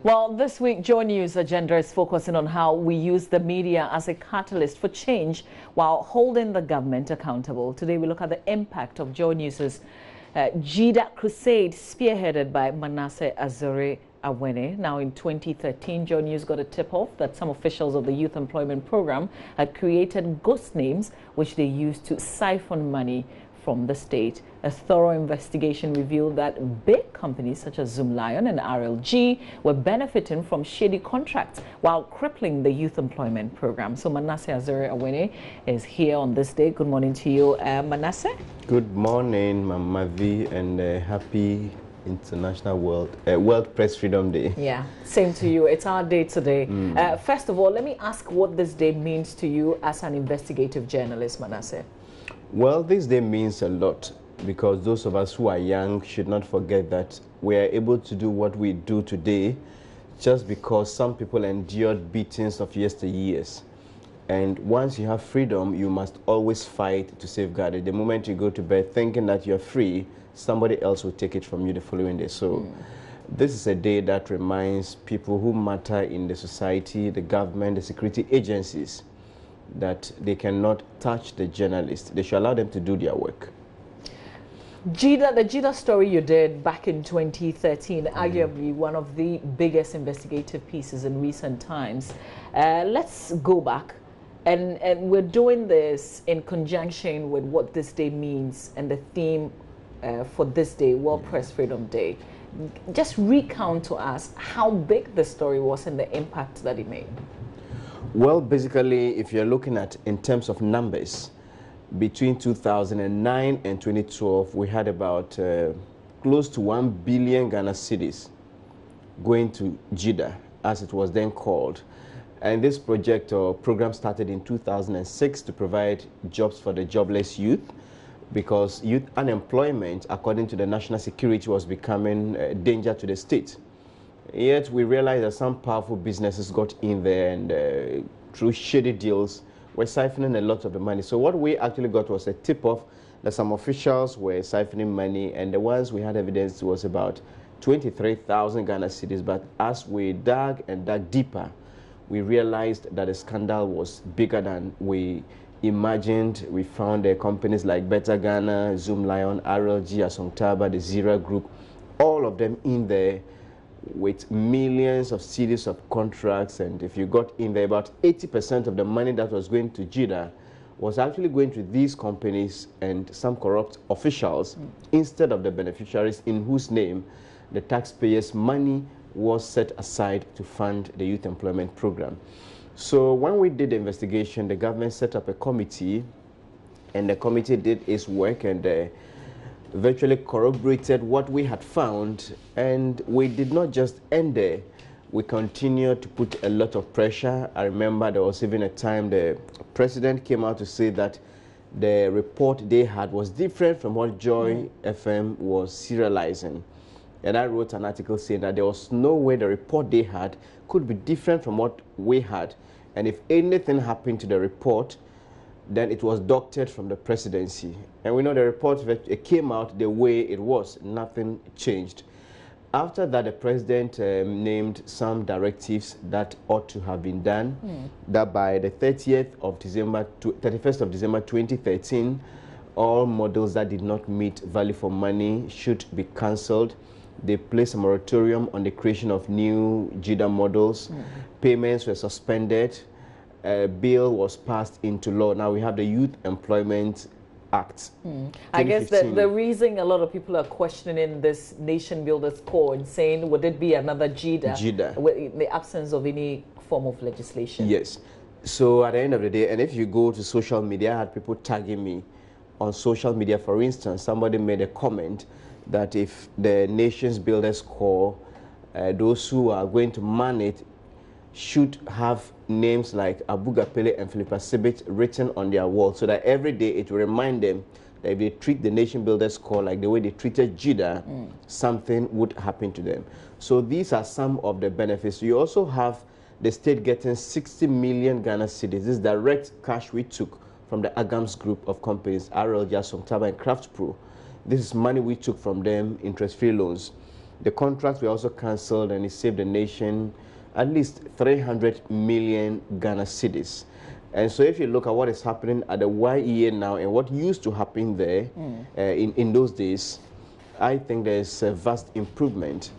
Well, this week, JoyNews agenda is focusing on how we use the media as a catalyst for change while holding the government accountable. Today, we look at the impact of JoyNews' GYEEDA Crusade, spearheaded by Manasseh Awene. Now, in 2013, JoyNews got a tip-off that some officials of the Youth Employment Program had created ghost names, which they used to siphon money from the state. A thorough investigation revealed that big companies such as Zoomlion and RLG were benefiting from shady contracts while crippling the youth employment program. So Manasseh Awene is here on this day. Good morning to you, Manasseh. Good morning, Mama V, and happy International World Press Freedom Day. Yeah, same to you. It's our day today. First of all, let me ask what this day means to you as an investigative journalist, Manasseh. Well, this day means a lot because those of us who are young should not forget that we are able to do what we do today just because some people endured beatings of yesteryears. And once you have freedom, you must always fight to safeguard it. The moment you go to bed thinking that you're free, somebody else will take it from you the following day. So this is a day that reminds people who matter in the society, the government, the security agencies, that they cannot touch the journalists. They should allow them to do their work. The GYEEDA story you did back in 2013, arguably one of the biggest investigative pieces in recent times. Let's go back. And we're doing this in conjunction with what this day means and the theme for this day, World Press Freedom Day. Just recount to us how big the story was and the impact that it made. Well, basically, if you're looking at in terms of numbers, between 2009 and 2012, we had about close to 1 billion Ghana cedis going to GYEEDA, as it was then called. And this project or program started in 2006 to provide jobs for the jobless youth, because youth unemployment, according to the national security, was becoming a danger to the state. Yet we realized that some powerful businesses got in there and through shady deals were siphoning a lot of the money. So what we actually got was a tip-off that some officials were siphoning money, and the ones we had evidence was about 23,000 Ghana cedis. But as we dug and dug deeper, we realized that the scandal was bigger than we imagined. We found companies like Better Ghana, Zoomlion, RLG, Asongtaba, the Zira Group, all of them in there with millions of cedis of contracts. And if you got in there, about 80% of the money that was going to GYEEDA was actually going to these companies and some corrupt officials instead of the beneficiaries in whose name the taxpayers' money was set aside to fund the youth employment program. So when we did the investigation, the government set up a committee, and the committee did its work and virtually corroborated what we had found. And we did not just end there. We continued to put a lot of pressure. I remember there was even a time the president came out to say that the report they had was different from what Joy FM was serializing. And I wrote an article saying that there was no way the report they had could be different from what we had. And if anything happened to the report, then it was doctored from the presidency. And we know the report came out the way it was. Nothing changed. After that, the president named some directives that ought to have been done, that by the 31st of December 2013, all models that did not meet value for money should be cancelled. They placed a moratorium on the creation of new GYEEDA models. Payments were suspended. A bill was passed into law. Now we have the Youth Employment Act. I guess the reason a lot of people are questioning this Nation Builders Corps and saying, would it be another GYEEDA in the absence of any form of legislation? Yes. So at the end of the day, and if you go to social media, I had people tagging me on social media. For instance, somebody made a comment that if the Nations Builders Corps, those who are going to man it, should have names like Abu Gapele and Philippa Sibit written on their wall, so that every day it will remind them that if they treat the Nation Builders Corps like the way they treated GYEEDA, something would happen to them. So these are some of the benefits. You also have the state getting 60 million Ghana cedis. This is direct cash we took from the Agams group of companies, RLG, Asongtaba, and Craft Pro. This is money we took from them, interest-free loans. The contracts were also cancelled, and it saved the nation at least 300 million Ghana cedis. And so if you look at what is happening at the YEA now and what used to happen there in those days, I think there's a vast improvement.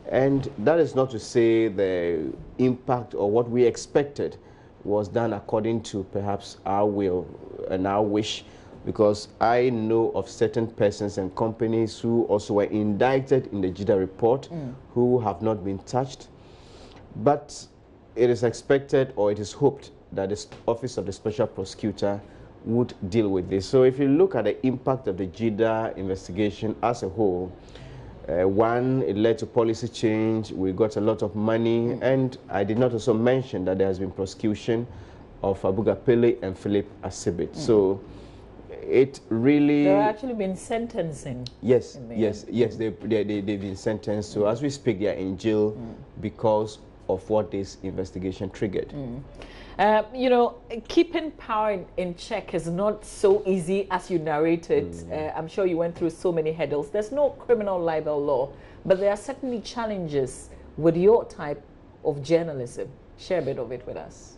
And that is not to say the impact or what we expected was done according to perhaps our will and our wish, because I know of certain persons and companies who also were indicted in the GYEEDA report who have not been touched. But it is expected, or it is hoped, that the Office of the Special Prosecutor would deal with this. So if you look at the impact of the GYEEDA investigation as a whole, one, it led to policy change. We got a lot of money, and I did not also mention that there has been prosecution of Abuga Pele and Philip Asibit. So it really... There have actually been sentencing. Yes, they've been sentenced. So as we speak, they are in jail because of what this investigation triggered. You know, keeping power in check is not so easy as you narrated. I'm sure you went through so many hurdles. There's no criminal libel law, but there are certainly challenges with your type of journalism. Share a bit of it with us.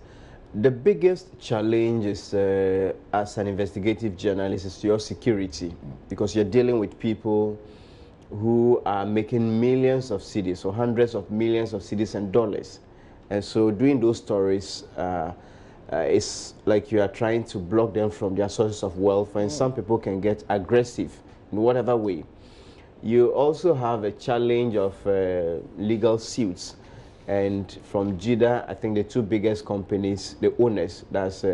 The biggest challenge is, as an investigative journalist, is your security, because you're dealing with people who are making millions of cedis or hundreds of millions of cedis and dollars. And so doing those stories is like you are trying to block them from their sources of wealth, and some people can get aggressive in whatever way. You also have a challenge of legal suits. And from GYEEDA, I think the two biggest companies, the owners, that's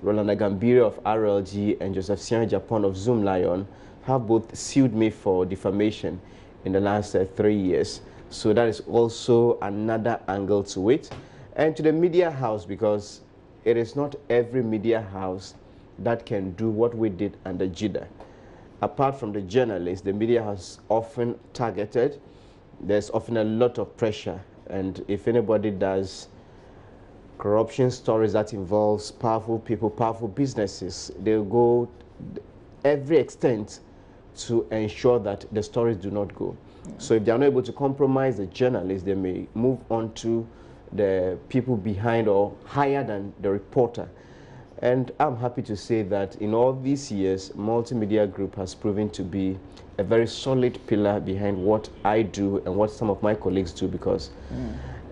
Roland Agambiri of RLG and Joseph Sian Japan of Zoom Lion, have both sued me for defamation in the last 3 years. So that is also another angle to it. And to the media house, because it is not every media house that can do what we did under GYEEDA. Apart from the journalists, the media house is often targeted. There's often a lot of pressure. And if anybody does corruption stories that involves powerful people, powerful businesses, they'll go every extent to ensure that the stories do not go. So if they're not able to compromise the journalists, they may move on to the people behind or higher than the reporter. And I'm happy to say that in all these years, Multimedia Group has proven to be a very solid pillar behind what I do and what some of my colleagues do, because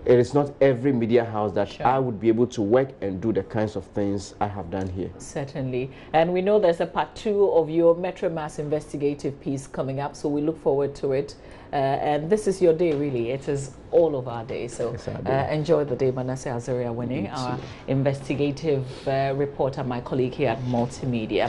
it is not every media house that I would be able to work and do the kinds of things I have done here. Certainly. And we know there's a part 2 of your Metro Mass investigative piece coming up, so we look forward to it. And this is your day, really. It is all of our day. So enjoy the day. Manasseh Azaria Winnie, our investigative reporter, my colleague here at Multimedia.